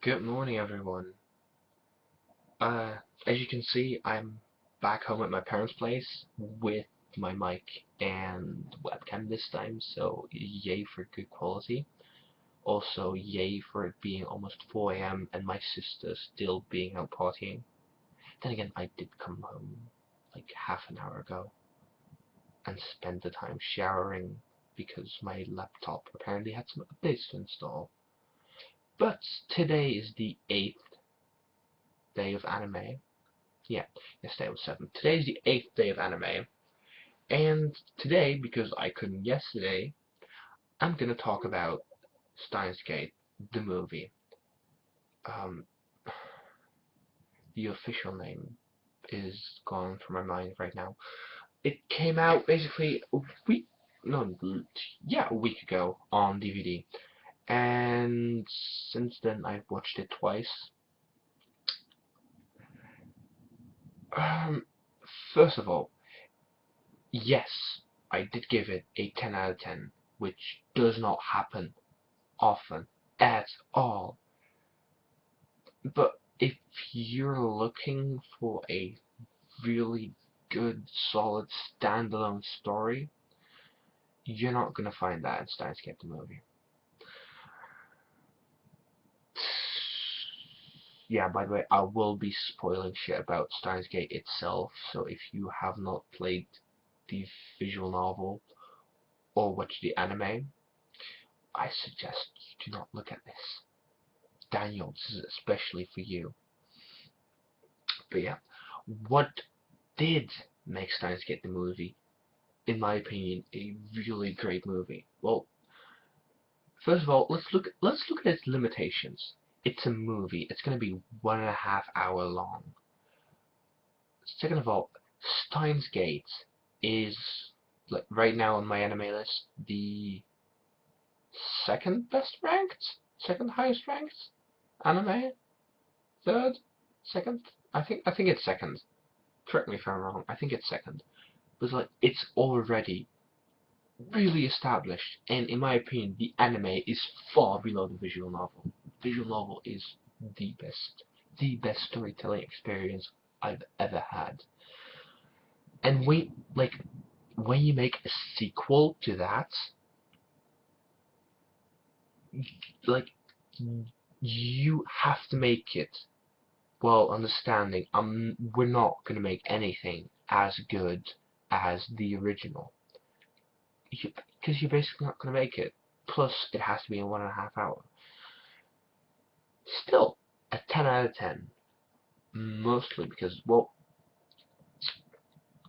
Good morning, everyone. Uh, as you can see, I'm back home at my parents' place with my mic and webcam this time, so yay for good quality. Also, yay for it being almost 4 a.m. and my sister still being out partying. Then again, I did come home like half an hour ago and spent the time showering because my laptop apparently had some updates to install. But today is the 8th day of anime. Yeah, yesterday was 7th. Today's the 8th day of anime. And today, because I couldn't yesterday, I'm gonna talk about Steins Gate, the movie. Um, the official name is gone from my mind right now. It came out basically a week, no, yeah, a week ago on DVD. And since then, I've watched it twice. Um, First of all, yes, I did give it a 10 out of 10, which does not happen often at all. But if you're looking for a really good, solid, standalone story, you're not gonna find that in Steins Gate the movie. Yeah, by the way, I will be spoiling shit about Steins Gate itself, so if you have not played the visual novel or watched the anime, I suggest you do not look at this. Daniel, this is especially for you. But yeah, what did make Steins Gate the movie, in my opinion, a really great movie? Well, first of all, let's look at its limitations. It's a movie. It's gonna be 1.5 hour long. Second of all, Steins Gate is, like, right now on my anime list, the second best ranked, second highest ranked anime, third, second. I think it's second. Correct me if I'm wrong. I think it's second. But like, it's already really established, and in my opinion, the anime is far below the visual novel. Visual novel is the best storytelling experience I've ever had. And when you make a sequel to that, like, you have to make it while understanding we're not gonna make anything as good as the original. Because you're basically not gonna make it. Plus, it has to be in 1.5 hours. Still, a 10 out of 10. Mostly because, well,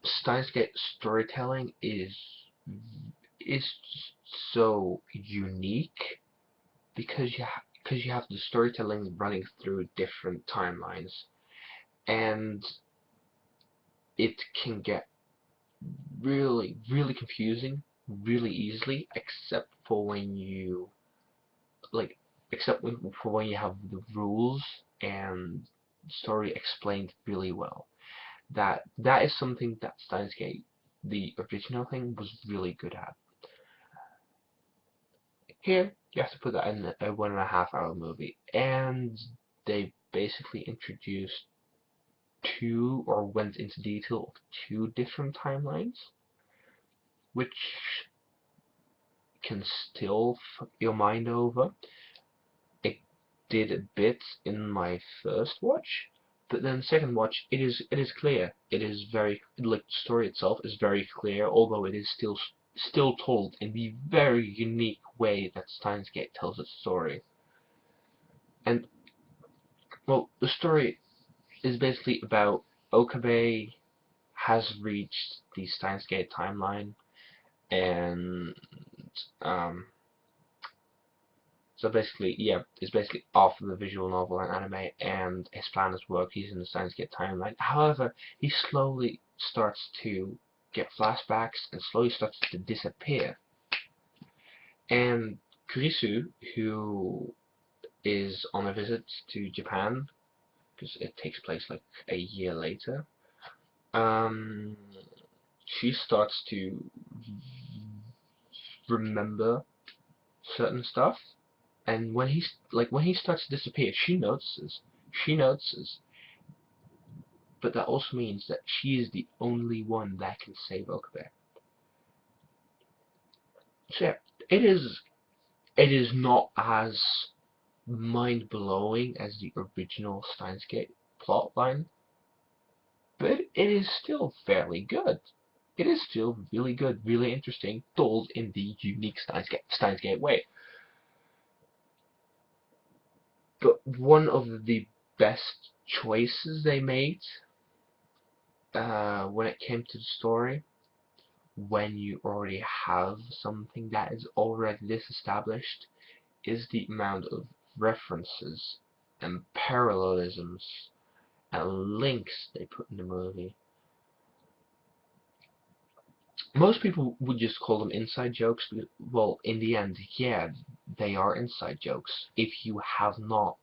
Steins Gate storytelling is so unique because you have the storytelling running through different timelines, and it can get really confusing really easily, except for when you like for when you have the rules and story explained really well. That is something that Steins Gate, the original thing, was really good at. Here, you have to put that in a 1.5 hour movie, and they basically introduced two, or went into detail of two different timelines, which can still fuck your mind over. It did a bit in my first watch, but then second watch, it is clear. It is very, like, the story itself is very clear, although it is still told in the very unique way that Steins Gate tells its story. And, well, the story is basically about Okabe has reached the Steins Gate timeline, and um, so basically, yeah, it's basically off of the visual novel and anime, and his plan has worked. He's in the Steins Gate timeline. However, he slowly starts to get flashbacks and slowly starts to disappear. And Kurisu, who is on a visit to Japan, because it takes place like a year later, um, she starts to remember certain stuff, And when he starts to disappear, she notices. She notices. But that also means that she is the only one that can save Okabe. So yeah, it is not as mind-blowing as the original Steins Gate plotline, but it is still fairly good. It is still really good, really interesting, told in the unique Steins Gate way. But one of the best choices they made when it came to the story, when you already have something that is already disestablished, is the amount of references and parallelisms and links they put in the movie. Most people would just call them inside jokes. Well, in the end, yeah, they are inside jokes. If you have not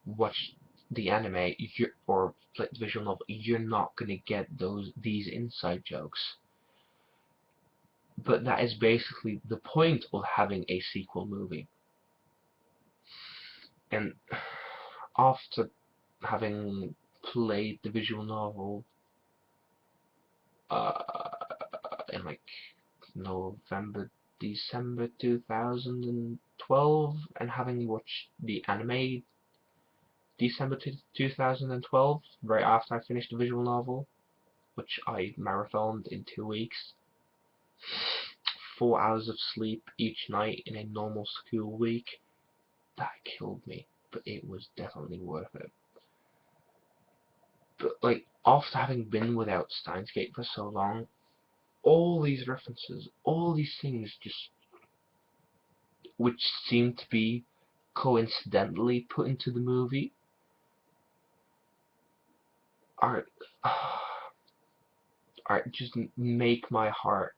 watched the anime or played the visual novel, you're not gonna get these inside jokes. But that is basically the point of having a sequel movie. And after having played the visual novel in like November, December 2012, and having watched the anime December 2012, right after I finished the visual novel, which I marathoned in 2 weeks, 4 hours of sleep each night in a normal school week, that killed me, but it was definitely worth it. But like, after having been without Steins Gate for so long, all these references, all these things just, which seem to be coincidentally put into the movie, are, are just make my heart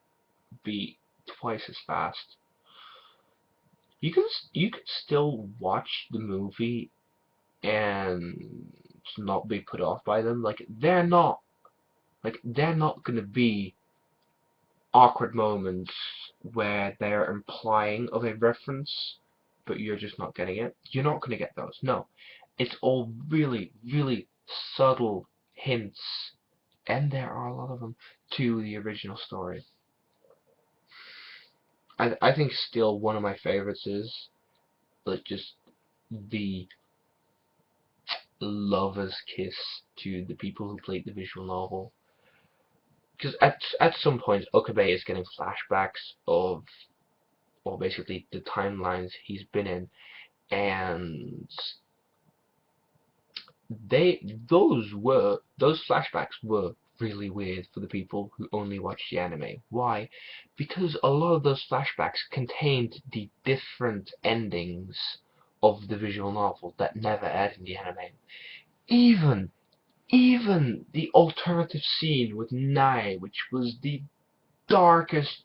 beat twice as fast. You can still watch the movie and not be put off by them. They're not gonna be awkward moments where they're implying of a reference, but you're just not getting it. You're not gonna get those. No, it's all really, really subtle hints, and there are a lot of them, to the original story. I think still one of my favorites is like just the lover's kiss to the people who played the visual novel. Because at some point, Okabe is getting flashbacks of, well, basically the timelines he's been in, and those flashbacks were really weird for the people who only watched the anime. Why? Because a lot of those flashbacks contained the different endings of the visual novel that never aired in the anime. Even even the alternative scene with Nai, which was the darkest,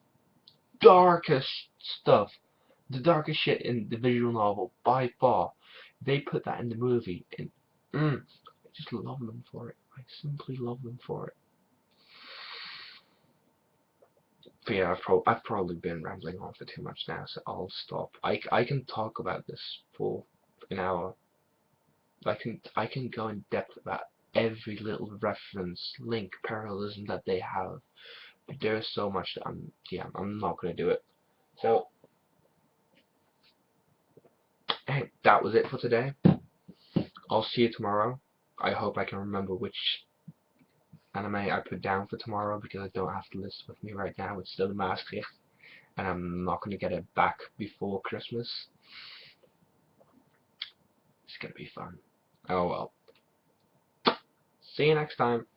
darkest stuff, the darkest shit in the visual novel by far, they put that in the movie, and I just love them for it. I simply love them for it. But yeah, I've probably been rambling on for too much now, so I'll stop. I can talk about this for an hour. I can go in depth about every little reference, link, parallelism that they have. But there's so much that I'm not gonna do it. So hey, that was it for today. I'll see you tomorrow. I hope I can remember which anime I put down for tomorrow, because I don't have the list with me right now. It's still the mask here, and I'm not gonna get it back before Christmas. It's gonna be fun. Oh well. See you next time.